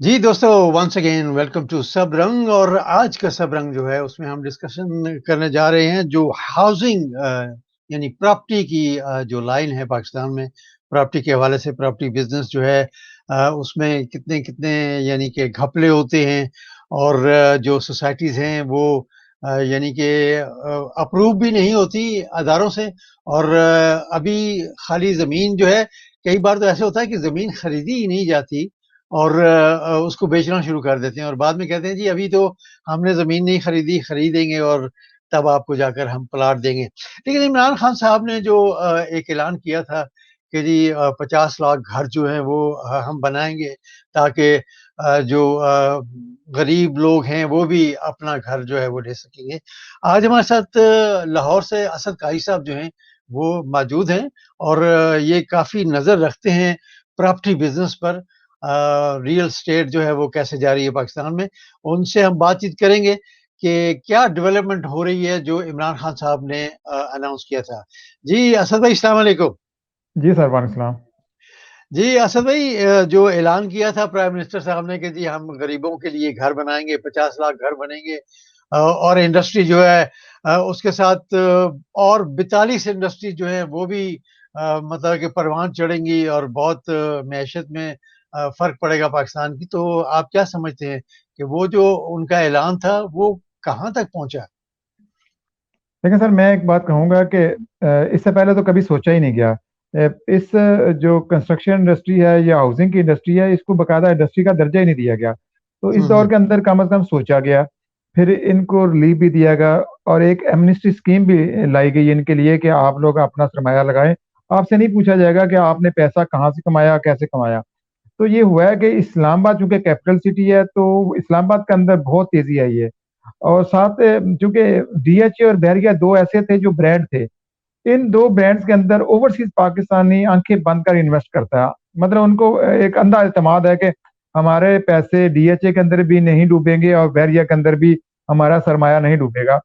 जी दोस्तों, once again welcome to सब रंग। और आज का सब रंग जो है उसमें हम डिस्कशन करने जा रहे हैं जो हाउसिंग यानी प्रॉपर्टी की जो लाइन है पाकिस्तान में। प्रॉपर्टी के हवाले से प्रॉपर्टी बिजनेस जो है उसमें कितने कितने यानी कि घपले होते हैं। और जो सोसाइटीज़ हैं वो यानी कि अप्रूव भी नहीं होती अदारों से। और अभी खाली ज़मीन जो है, कई बार तो ऐसा होता है कि ज़मीन खरीदी ही नहीं जाती और उसको बेचना शुरू कर देते हैं और बाद में कहते हैं जी अभी तो हमने ज़मीन नहीं खरीदी, खरीदेंगे और तब आपको जाकर हम प्लॉट देंगे। लेकिन इमरान खान साहब ने जो एक ऐलान किया था कि जी 50 लाख घर जो हैं वो हम बनाएँगे ताकि जो गरीब लोग हैं वो भी अपना घर जो है वो ले सकेंगे। आज हमारे साथ लाहौर से असद काजी साहब जो हैं वो मौजूद हैं और ये काफ़ी नज़र रखते हैं प्रॉपर्टी बिज़नेस पर। रियल एस्टेट जो है वो कैसे जा रही है पाकिस्तान में। उनसे हम बातचीत करेंगे कि क्या डेवलपमेंट हो रही है जो इमरान खान साहब ने अनाउंस किया था। जी असद भाई, अस्सलाम वालेकुम। जी सर, वालेकुम सलाम। जी असद भाई, जो ऐलान किया था प्राइम मिनिस्टर साहब ने कि जी हम गरीबों के लिए घर बनाएँगे, 50 लाख घर बनेंगे। और इंडस्ट्री जो है उसके साथ और 42 इंडस्ट्री जो है वो भी मतलब कि परवान चढ़ेंगी और बहुत मैशत में फ़र्क पड़ेगा पाकिस्तान की। तो आप क्या समझते हैं कि वो जो उनका ऐलान था वो कहाँ तक पहुँचा? देखिए सर, मैं एक बात कहूँगा कि इससे पहले तो कभी सोचा ही नहीं गया। इस जो कंस्ट्रक्शन इंडस्ट्री है या हाउसिंग की इंडस्ट्री है, इसको बाकायदा इंडस्ट्री का दर्जा ही नहीं दिया गया। तो इस हुँ, दौर हुँ। के अंदर कम अज़ कम सोचा गया, फिर इनको रिलीफ भी दिया गया और एक एमनेस्टी स्कीम भी लाई गई इनके लिए कि आप लोग अपना सरमाया लगाएं। आपसे नहीं पूछा जाएगा कि आपने पैसा कहाँ से कमाया, कैसे कमाया। तो ये हुआ है कि इस्लामाबाद चूंकि कैपिटल सिटी है, तो इस्लामाबाद के अंदर बहुत तेजी आई है। और साथ चूंकि डीएचए और बैरिया दो ऐसे थे जो ब्रांड थे, इन दो ब्रांड्स के अंदर ओवरसीज पाकिस्तानी आंखें बंद कर इन्वेस्ट करता है। मतलब उनको एक अंधा एतमाद है कि हमारे पैसे डीएचए के अंदर भी नहीं डूबेंगे और बैरिया के अंदर भी हमारा सरमाया नहीं डूबेगा।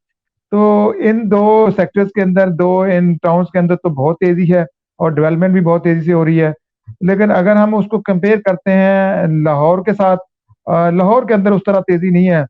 तो इन दो सेक्टर्स के अंदर, दो इन टाउन्स के अंदर तो बहुत तेजी है और डेवलपमेंट भी बहुत तेजी से हो रही है। लेकिन अगर हम उसको कंपेयर करते हैं लाहौर के साथ, लाहौर के अंदर उस तरह तेजी नहीं है।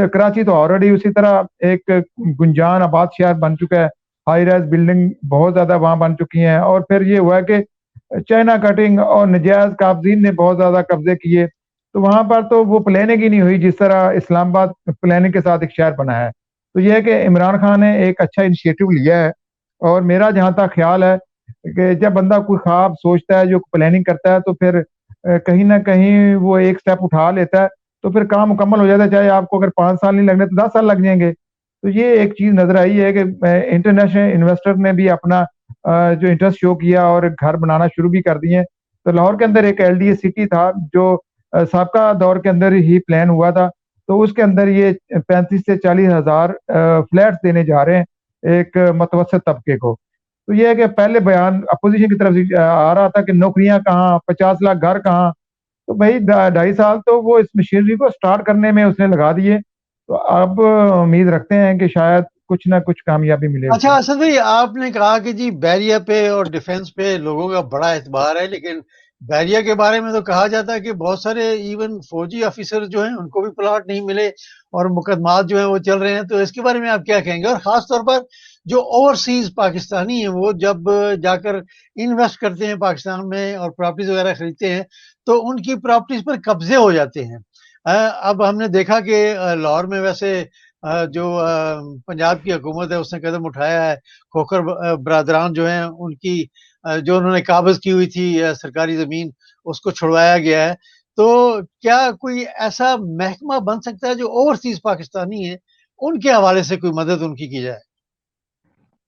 कराची तो ऑलरेडी उसी तरह एक गुंजान आबाद शहर बन चुका है। हाई राइज बिल्डिंग बहुत ज्यादा वहां बन चुकी हैं और फिर ये हुआ है कि चाइना कटिंग और नजायज काबजीन ने बहुत ज्यादा कब्जे किए। तो वहां पर तो वो प्लानिंग ही नहीं हुई जिस तरह इस्लामाबाद प्लानिंग के साथ एक शहर बना है। तो यह है कि इमरान खान ने एक अच्छा इनिशिएटिव लिया है। और मेरा जहाँ तक ख्याल है कि जब बंदा कोई ख्वाब सोचता है, जो प्लानिंग करता है, तो फिर कहीं ना कहीं वो एक स्टेप उठा लेता है, तो फिर काम मुकम्मल हो जाता है। चाहे आपको अगर 5 साल नहीं लगने तो 10 साल लग जाएंगे। तो ये एक चीज नजर आई है कि इंटरनेशनल इन्वेस्टर ने भी अपना जो इंटरेस्ट शो किया और घर बनाना शुरू भी कर दिए। तो लाहौर के अंदर एक एलडीए सिटी था जो साबका दौर के अंदर ही प्लान हुआ था। तो उसके अंदर ये 35 से 40 हजार फ्लैट्स देने जा रहे हैं एक मतवसत तबके को। तो ये है कि पहले बयान अपोजिशन की तरफ से आ रहा था कि नौकरियां कहाँ, 50 लाख घर कहाँ। तो भाई 2.5 साल तो वो इस मशीनरी को स्टार्ट करने में उसने लगा दिए। तो अब उम्मीद रखते हैं कि शायद कुछ ना कुछ कामयाबी मिले अच्छा उसे। असद भाई, आपने कहा कि जी बैरिया पे और डिफेंस पे लोगों का बड़ा एतबार है, लेकिन बैरिया के बारे में तो कहा जाता है कि बहुत सारे इवन फौजी ऑफिसर जो हैं उनको भी प्लॉट नहीं मिले और मुकदमात जो हैं वो चल रहे हैं। तो इसके बारे में आप क्या कहेंगे? और खास तौर पर जो ओवरसीज पाकिस्तानी हैं वो जब जाकर इन्वेस्ट करते हैं पाकिस्तान में और प्रॉपर्टीज वगैरह खरीदते हैं तो उनकी प्रॉपर्टीज पर कब्जे हो जाते हैं। अब हमने देखा कि लाहौर में वैसे जो पंजाब की हुकूमत है उसने कदम उठाया है। खोखर बरादरान जो हैं उनकी जो उन्होंने काबज़ की हुई थी सरकारी ज़मीन, उसको छुड़वाया गया है। तो क्या कोई ऐसा महकमा बन सकता है जो ओवरसीज़ पाकिस्तानी हैं, उनके हवाले से कोई मदद उनकी की जाए?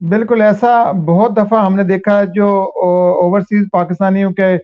बिल्कुल ऐसा बहुत दफा हमने देखा है। जो ओवरसीज पाकिस्तानियों के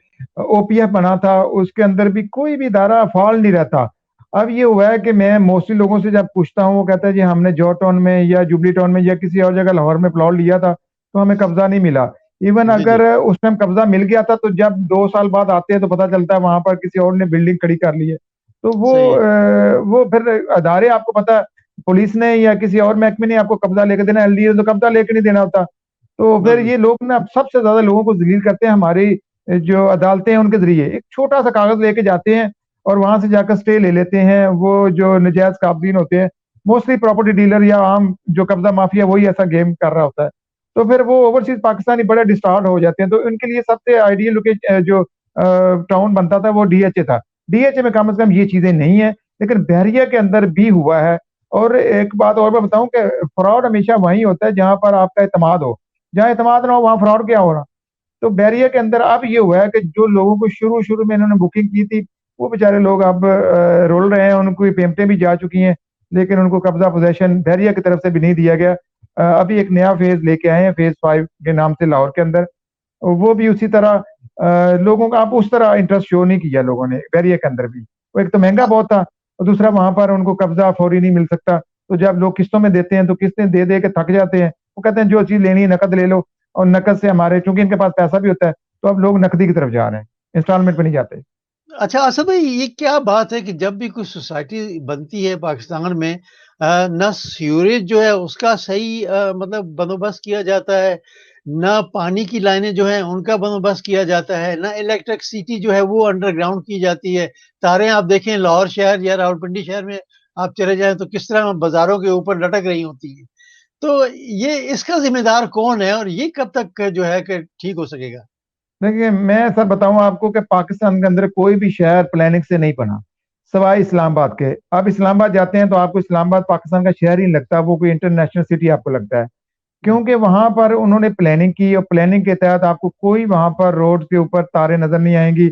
ओपीएफ बना था, उसके अंदर भी कोई भी इदारा फाल नहीं रहता। अब ये हुआ है कि मैं मोस्टली लोगों से जब पूछता हूँ, वो कहता है जी हमने जॉ टाउन में या जुबली टाउन में या किसी और जगह लाहौर में प्लॉट लिया था, तो हमें कब्जा नहीं मिला। इवन जी, जी। अगर उस टाइम कब्जा मिल गया था, तो जब 2 साल बाद आते हैं तो पता चलता है वहां पर किसी और ने बिल्डिंग खड़ी कर ली है। तो सही है। वो फिर अदारे, आपको पता है, पुलिस ने या किसी और महकमे ने आपको कब्जा लेके देना, एलडीए ने तो कब्जा लेके नहीं देना होता। तो फिर बिल्कुल। ये लोग ना सबसे ज्यादा लोगों को जलील करते हैं। हमारी जो अदालतें हैं उनके जरिए एक छोटा सा कागज लेके जाते हैं और वहां से जाकर स्टे ले लेते हैं। वो जो नजायज काबदीन होते हैं, मोस्टली प्रॉपर्टी डीलर या आम जो कब्जा माफिया, वही ऐसा गेम कर रहा होता है। तो फिर वो ओवरसीज पाकिस्तानी बड़े डिस्टार्ट हो जाते हैं। तो इनके लिए सबसे आइडियल लोकेशन जो टाउन बनता था वो डीएचए था। डीएचए में कम से कम ये चीजें नहीं है, लेकिन बहरिया के अंदर भी हुआ है। और एक बात और मैं बताऊं कि फ्रॉड हमेशा वहीं होता है जहां पर आपका एतमाद हो। जहां एतमाद ना हो वहां फ्रॉड क्या हो रहा। तो बैरिया के अंदर अब ये हुआ है कि जो लोगों को शुरू शुरू में इन्होंने बुकिंग की थी, वो बेचारे लोग अब रोल रहे हैं, उनको पेमेंटें भी जा चुकी हैं, लेकिन उनको कब्जा पोजेशन बैरिया की तरफ से भी नहीं दिया गया। अभी एक नया फेज लेके आए हैं, फेज 5 के नाम से, लाहौर के अंदर। वो भी उसी तरह लोगों का अब उस तरह इंटरेस्ट शो नहीं किया लोगों ने बैरिया के अंदर भी। वो एक तो महंगा बहुत था, और दूसरा वहां पर उनको कब्जा फौरी नहीं मिल सकता। तो जब लोग किस्तों में देते हैं तो किस्तें दे दे के थक जाते हैं। वो कहते हैं जो चीज लेनी है नकद ले लो। और नकद से हमारे, चूंकि इनके पास पैसा भी होता है, तो अब लोग नकदी की तरफ जा रहे हैं, इंस्टॉलमेंट पे नहीं जाते। अच्छा, असद भाई, ये क्या बात है कि जब भी कोई सोसाइटी बनती है पाकिस्तान में, ना सीवरेज जो है उसका सही मतलब बंदोबस्त किया जाता है, ना पानी की लाइनें जो हैं उनका बंदोबस्त किया जाता है, ना इलेक्ट्रिसिटी जो है वो अंडरग्राउंड की जाती है। तारें आप देखें लाहौर शहर या रावलपिंडी शहर में आप चले जाएँ तो किस तरह बाज़ारों के ऊपर लटक रही होती हैं। तो ये इसका ज़िम्मेदार कौन है और ये कब तक जो है कि ठीक हो सकेगा? देखिए, मैं सर बताऊं आपको कि पाकिस्तान के अंदर कोई भी शहर प्लानिंग से नहीं बना, सवाए इस्लामाबाद के। आप इस्लामाबाद जाते हैं तो आपको इस्लामाबाद पाकिस्तान का शहर ही नहीं लगता, वो कोई इंटरनेशनल सिटी आपको लगता है। हुँ, क्योंकि वहां पर उन्होंने प्लानिंग की, और प्लानिंग के तहत आपको कोई वहां पर रोड के ऊपर तारे नजर नहीं आएंगी।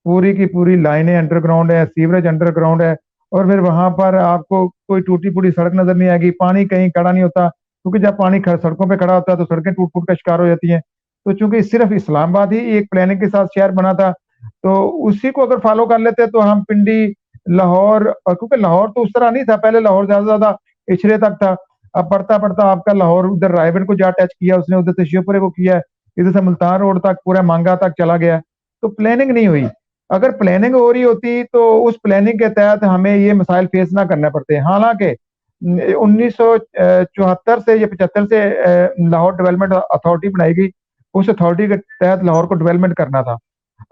पूरी की पूरी लाइनें अंडरग्राउंड है, सीवरेज अंडरग्राउंड है। और फिर वहां पर आपको कोई टूटी फूटी सड़क नजर नहीं आएगी, पानी कहीं खड़ा नहीं होता, क्योंकि जब पानी सड़कों पे खड़ा होता है तो सड़कें टूट फूट का शिकार हो जाती हैं। तो चूंकि सिर्फ इस्लामाबाद ही एक प्लानिंग के साथ शहर बना था, तो उसी को अगर फॉलो कर लेते तो हम पिंडी, लाहौर, और क्योंकि लाहौर तो उस तरह नहीं था, पहले लाहौर ज्यादा ज्यादा इचरे तक था। अब बढ़ता बढ़ता आपका लाहौर उधर रायबन को जा टच किया उसने, उधर से शिवपुरे को किया, इधर से मुल्तान रोड तक पूरा मांगा तक चला गया। तो प्लानिंग नहीं हुई। अगर प्लानिंग हो रही होती तो उस प्लानिंग के तहत हमें ये मसाइल फेस ना करने पड़ते। हालांकि 1974 से या 75 से लाहौर डेवलपमेंट अथॉरिटी बनाई गई। उस अथॉरिटी के तहत लाहौर को डेवलपमेंट करना था।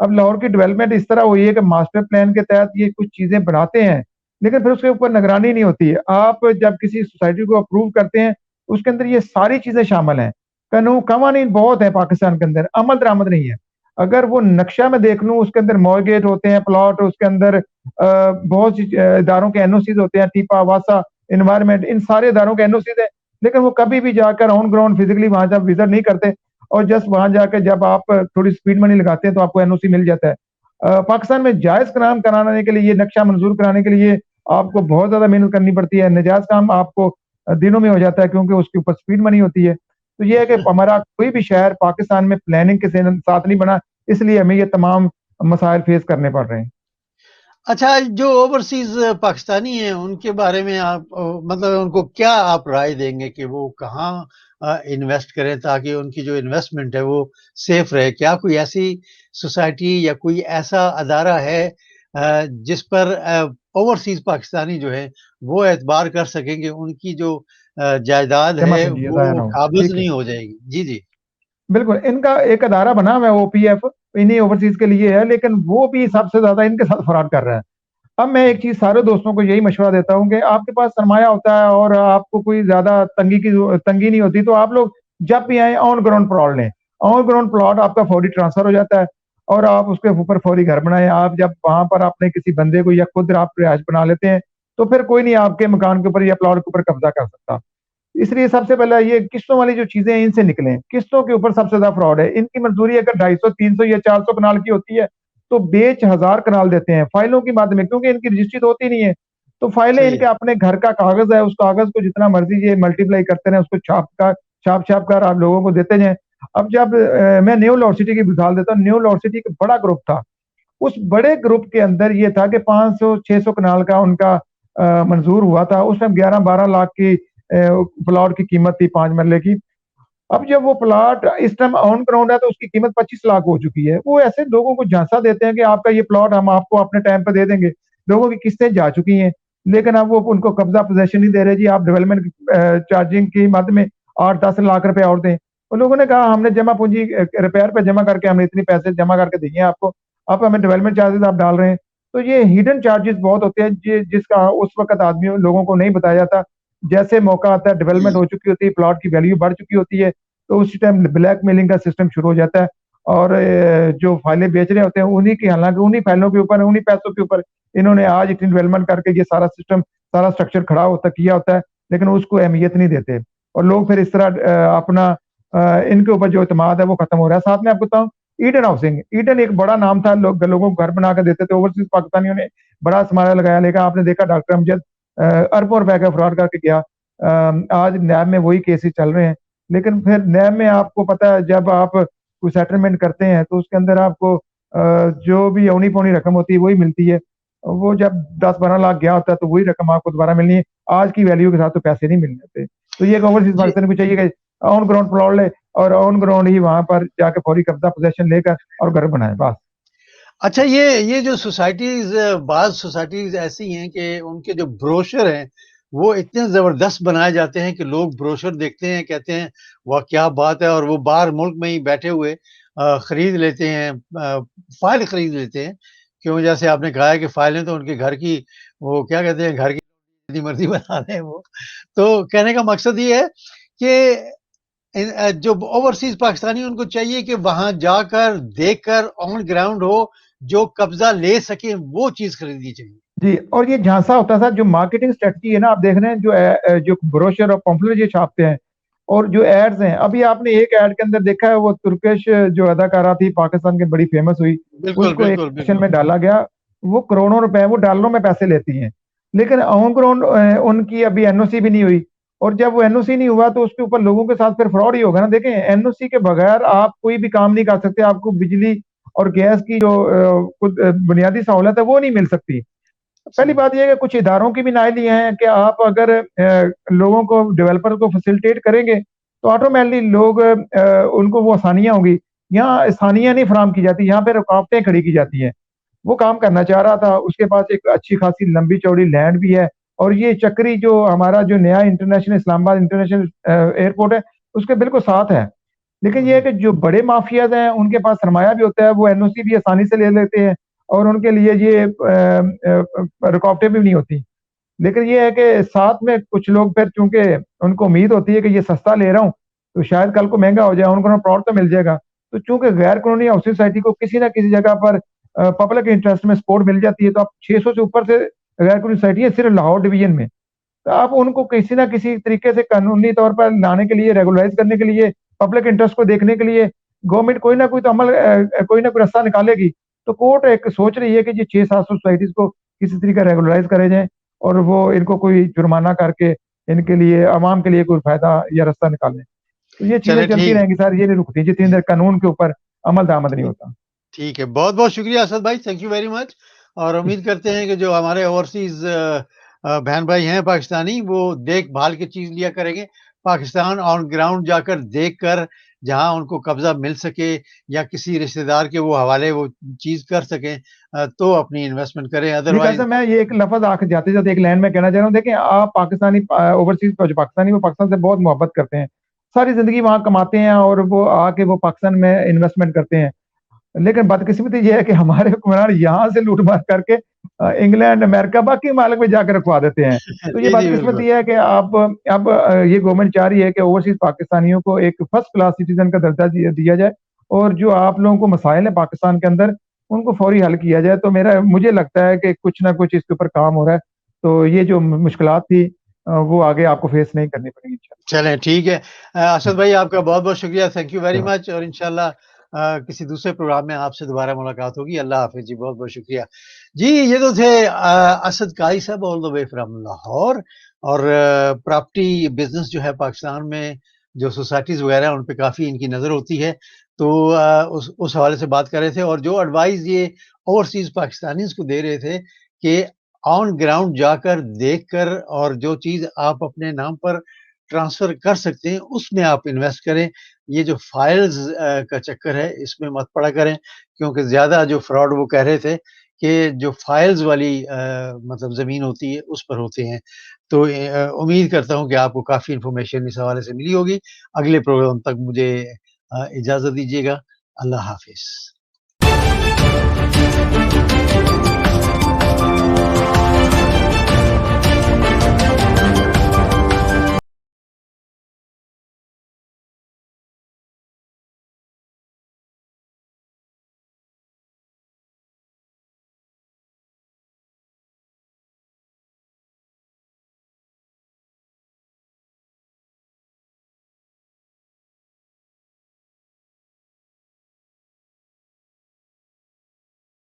अब लाहौर की डेवलपमेंट इस तरह हुई है कि मास्टर प्लान के तहत ये कुछ चीजें बनाते हैं, लेकिन फिर उसके ऊपर निगरानी नहीं होती है। आप जब किसी सोसाइटी को अप्रूव करते हैं, उसके अंदर ये सारी चीजें शामिल हैं। कानून कवानीन बहुत है पाकिस्तान के अंदर, अमल दरामद नहीं है। अगर वो नक्शा में देख लूं, उसके अंदर मॉर्गेज होते हैं, प्लॉट, उसके अंदर बहुत सी इदारों के एनओसीज होते हैं, टीपा, वासा, इन्वायरमेंट, इन सारे इदारों के एनओसीज है। लेकिन वो कभी भी जाकर ऑन ग्राउंड फिजिकली वहां जब विजिट नहीं करते, और जस्ट वहां जाकर जब आप थोड़ी स्पीड मनी लगाते हैं तो आपको एनओसी मिल जाता है। पाकिस्तान में जायज काम कराने के लिए, ये नक्शा मंजूर कराने के लिए आपको बहुत ज्यादा मेहनत करनी पड़ती है। नजायज काम आपको दिनों में हो जाता है, क्योंकि उसके ऊपर स्पीड मनी होती है। तो ये है कि हमारा कोई भी शहर पाकिस्तान में प्लानिंग के साथ नहीं बना, इसलिए हमें ये तमाम मसाइल फेस करने पड़ रहे हैं। अच्छा, जो ओवरसीज़ पाकिस्तानी हैं, उनके बारे में आप मतलब उनको क्या आप राय देंगे कि वो कहाँ इन्वेस्ट करें ताकि उनकी जो इन्वेस्टमेंट है, वो सेफ रहे? क्या कोई ऐसी सोसाइटी या कोई ऐसा अदारा है जिस पर ओवरसीज़ पाकिस्तानी जो हैं, वो एतबार कर सकें कि उनकी जो जायदाद जमा है, पूंजी अजाया वो ना हो, काबिज़ ठीक है। नहीं हो जाएगी? जी, जी। बिल्कुल, इनका एक अदारा बना हुआ है, ओपीएफ, इन्हीं ओवरसीज के लिए है, लेकिन वो भी सबसे ज्यादा इनके साथ फ्रॉड कर रहा है। अब मैं एक चीज सारे दोस्तों को यही मशवरा देता हूँ कि आपके पास सरमाया होता है और आपको कोई ज्यादा तंगी नहीं होती, तो आप लोग जब भी आए ऑन ग्राउंड प्लॉट लें। ऑन ग्राउंड प्लॉट आपका फौरी ट्रांसफर हो जाता है, और आप उसके ऊपर फौरी घर बनाए। आप जब वहां पर अपने किसी बंदे को या खुद आप रिहायश बना लेते हैं, तो फिर कोई नहीं आपके मकान के ऊपर या प्लॉट के ऊपर कब्जा कर सकता। इसलिए सबसे पहले ये किस्तों वाली जो चीजें हैं इनसे निकलें। किस्तों के ऊपर सबसे ज्यादा फ्रॉड है। इनकी मंजूरी अगर 250, 300 या 400 कनाल की होती है, तो बेच 1000 कनाल देते हैं फाइलों की माध्यम में, क्योंकि इनकी रजिस्ट्री तो होती नहीं है। तो फाइलें सही इनके है। अपने घर का कागज है, उस कागज को जितना मर्जी ये मल्टीप्लाई करते रहे, उसको छाप छाप कर आप लोगों को देते जाएं। अब जब मैं न्यू लॉर्ड सिटी की मिसाल देता हूँ, न्यू लॉर्ड सिटी एक बड़ा ग्रुप था। उस बड़े ग्रुप के अंदर ये था कि 500, 600 कनाल का उनका मंजूर हुआ था। उसमें 11-12 लाख की प्लॉट की कीमत थी, 5 मरले की। अब जब वो प्लॉट इस टाइम ऑन ग्राउंड है तो उसकी कीमत 25 लाख हो चुकी है। वो ऐसे लोगों को झांसा देते हैं कि आपका ये प्लॉट हम आपको अपने टाइम पे दे देंगे। लोगों की किस्तें जा चुकी हैं, लेकिन अब वो उनको कब्जा पोजेशन नहीं दे रहे। जी आप डेवलपमेंट चार्जिंग की मद में 8-10 लाख रुपए और दें। उन लोगों ने कहा हमने जमा पूंजी रिपेयर पे जमा करके हमने इतनी पैसे जमा करके दिए हैं आपको, आप हमें डेवलपमेंट चार्जेस आप डाल रहे हैं। तो ये हिडन चार्जेस बहुत होते हैं जिसका उस वक्त आदमी लोगों को नहीं बताया जाता। जैसे मौका आता है, डेवलपमेंट हो चुकी होती है, प्लॉट की वैल्यू बढ़ चुकी होती है, तो उस टाइम ब्लैकमेलिंग का सिस्टम शुरू हो जाता है। और जो फाइलें बेच रहे होते हैं उन्हीं की, हालांकि उन्हीं फाइलों के ऊपर, उन्हीं पैसों के ऊपर इन्होंने आज इतनी डेवलपमेंट करके ये सारा सिस्टम, सारा स्ट्रक्चर खड़ा होता किया होता है, लेकिन उसको अहमियत नहीं देते। और लोग फिर इस तरह अपना इनके ऊपर जो एतमाद है वो खत्म हो रहा है। साथ में आपको बताऊं, ईडन हाउसिंग, ईडन एक बड़ा नाम था, लोगों को घर बना कर देते थे, ओवरसीज पाकिस्तानियों ने बड़ा समारा लगाया, लेकिन आपने देखा डॉक्टर अमजद अरबों रुपए का फ्रॉड करके गया। आज नैब में वही केसेस चल रहे हैं। लेकिन फिर नैब में आपको पता है, जब आप कोई सेटलमेंट करते हैं तो उसके अंदर आपको जो भी औनी पौनी रकम होती है वही मिलती है। वो जब 10-12 लाख गया होता है तो वही रकम आपको दोबारा मिलनी है। आज की वैल्यू के साथ तो पैसे नहीं मिलने थे। तो ये ओवरसीज जी। पाकिस्तान को चाहिए कि ऑन ग्राउंड प्लॉट ले, और ऑन ग्राउंड ही वहां पर जाके फौरी कब्जा पोजेशन लेकर और घर बनाए बस। अच्छा, ये जो सोसाइटीज, बाज़ सोसाइटीज ऐसी हैं कि उनके जो ब्रोशर हैं, वो इतने ज़बरदस्त बनाए जाते हैं कि लोग ब्रोशर देखते हैं, कहते हैं, वाह! क्या बात है, और वो बाहर मुल्क में ही बैठे हुए खरीद लेते हैं, फ़ाइल खरीद लेते हैं। क्यों, जैसे आपने कहा है कि फ़ाइलें तो उनके घर की, वो क्या कहते हैं, घर की जितनी मर्ज़ी बना लें वो। तो कहने का मकसद ये है कि जो ओवरसीज़ पाकिस्तानी, उनको चाहिए कि वहाँ जाकर, देखकर, ऑन ग्राउंड हो, जो कब्ज़ा ले सकें, वो चीज़ खरीदनी चाहिए। जी, और ये झांसा होता था, जो मार्केटिंग स्ट्रेटजी है ना, आप देख रहे हैं जो जो ब्रोशर और पॉम्पलेट ये छापते हैं और जो एड्स हैं। अभी आपने एक एड के अंदर देखा है, वो तुर्किश जो अदाकारा थी पाकिस्तान की, बड़ी फेमस हुई, बिल्कुल, उसको एक बिल्कुल, सेक्शन बिल्कुल। में डाला गया। वो करोड़ों रुपए, वो डॉलरों में पैसे लेती हैं, लेकिन ऑन ग्राउंड उनकी अभी एनओसी भी नहीं हुई। और जब वो एनओसी नहीं हुआ तो उसके ऊपर लोगों के साथ फिर फ्रॉड ही होगा ना। देखें, एनओसी के बगैर आप कोई भी काम नहीं कर सकते। आपको बिजली और गैस की जो कुछ बुनियादी सहूलत है वो नहीं मिल सकती। पहली सही। बात यह है कि कुछ इदारों की भी नाइली हैं कि आप अगर लोगों को, डेवलपर को फैसिलिटेट करेंगे तो ऑटोमेटिकली लोग उनको वो आसानियां होंगी। यहाँ आसानियां नहीं फराम की जाती, यहाँ पे रुकावटें खड़ी की जाती हैं। वो काम करना चाह रहा था, उसके पास एक अच्छी खासी लंबी चौड़ी लैंड भी है, और ये चक्री जो हमारा जो नया इंटरनेशनल इस्लामाबाद इंटरनेशनल एयरपोर्ट है उसके बिल्कुल साथ है। लेकिन ये है कि जो बड़े माफियाज हैं उनके पास सरमाया भी होता है, वो एनओसी भी आसानी से ले लेते हैं, और उनके लिए ये रुकावटें भी नहीं होती। लेकिन ये है कि साथ में कुछ लोग फिर, चूंकि उनको उम्मीद होती है कि ये सस्ता ले रहा हूँ तो शायद कल को महंगा हो जाए, उनको प्लॉट तो मिल जाएगा। तो चूंकि गैर कानूनी हाउसिंग सोसाइटी को किसी ना किसी जगह पर पब्लिक इंटरेस्ट में सपोर्ट मिल जाती है, तो आप 600 से ऊपर से गैर कानूनी सोसाइटी है सिर्फ लाहौर डिवीजन में। तो आप उनको किसी ना किसी तरीके से कानूनी तौर पर लाने के लिए, रेगुलराइज करने के लिए, पब्लिक इंटरेस्ट को देखने के लिए गवर्नमेंट कोई ना कोई तो अमल, कोई ना कोई रास्ता निकालेगी। तो कोर्ट एक सोच रही है कि ये 600-700 सोसाइटीज को किसी तरीके रेगुलराइज करे जाए, और वो इनको कोई जुर्माना करके इनके लिए, आवाम के लिए कोई फायदा या रास्ता निकालें। तो ये चीजें चलें, चलती ठीक। रहेंगी सर, ये नहीं रुकती जितनी देर कानून के ऊपर अमल दरामद नहीं ठीक होता। ठीक है। बहुत-बहुत शुक्रिया असद भाई, थैंक यू वेरी मच। और जी। उम्मीद करते हैं कि जो हमारे ओवरसीज़ बहन-भाई हैं पाकिस्तानी, वो देख-भाल के चीज़ लिया करेंगे। पाकिस्तान ऑन ग्राउंड जाकर देखकर, जहाँ उनको कब्ज़ा मिल सके या किसी रिश्तेदार के वो हवाले वो चीज़ कर सकें, तो अपनी इन्वेस्टमेंट करें, जी अदरवाइज़। कैसे, मैं ये एक लफ्ज आखिर जाते जाते एक लाइन में कहना चाह रहा हूँ। देखें, आप पाकिस्तानी ओवरसीज जो पाकिस्तानी, वो पाकिस्तान से बहुत मोहब्बत करते हैं, सारी जिंदगी वहां कमाते हैं, और वो आके वो पाकिस्तान में इन्वेस्टमेंट करते हैं। लेकिन बदकिस्मती ये है कि हमारे हुक्मरान यहाँ से लूटमार करके इंग्लैंड, अमेरिका, बाकी मालिक में जाकर रखवा देते हैं। तो ये जी, जी, बदकिस्मती बिल्कुल। है कि आप अब ये गवर्नमेंट चाह रही है कि ओवरसीज पाकिस्तानियों को एक फर्स्ट क्लास सिटीजन का दर्जा दिया जाए, और जो आप लोगों को मसाइल है पाकिस्तान के अंदर उनको फौरी हल किया जाए। तो मेरा, मुझे लगता है कि कुछ ना कुछ इसके ऊपर काम हो रहा है। तो ये जो मुश्किलात थी वो आगे आपको फेस नहीं करनी पड़ेगी चलें, ठीक है। असद इंशाल्लाह। भाई, आपका बहुत-बहुत शुक्रिया, थैंक यू वेरी जी। मच, और इंशाल्लाह किसी दूसरे प्रोग्राम में आपसे दोबारा मुलाकात होगी। अल्लाह हाफ़िज़ जी, बहुत-बहुत शुक्रिया। जी, ये तो थे असद काई साहब, all the way from Lahore. और प्रॉपर्टी बिज़नेस जो है पाकिस्तान में, जो सोसाइटीज़ वगैरह हैं, उन पे काफ़ी इनकी नज़र होती है। तो उस हवाले से बात कर रहे थे, और जो एडवाइस ये ओवरसीज़ पाकिस्तानीज़ को दे रहे थे कि ऑन ग्राउंड जाकर, देखकर, और जो चीज़ आप अपने नाम पर ट्रांसफ़र कर सकते हैं, उसमें आप इन्वेस्ट करें। ये जो फ़ाइल्स का चक्कर है, इसमें मत पड़ा करें, क्योंकि ज़्यादा जो फ्रॉड वो कह रहे थे कि जो फ़ाइल्स वाली मतलब ज़मीन होती है, उस पर होते हैं। तो उम्मीद करता हूँ कि आपको काफ़ी इन्फॉर्मेशन इस हवाले से मिली होगी। अगले प्रोग्राम तक मुझे इजाज़त दीजिएगा। अल्लाह हाफ़िज़।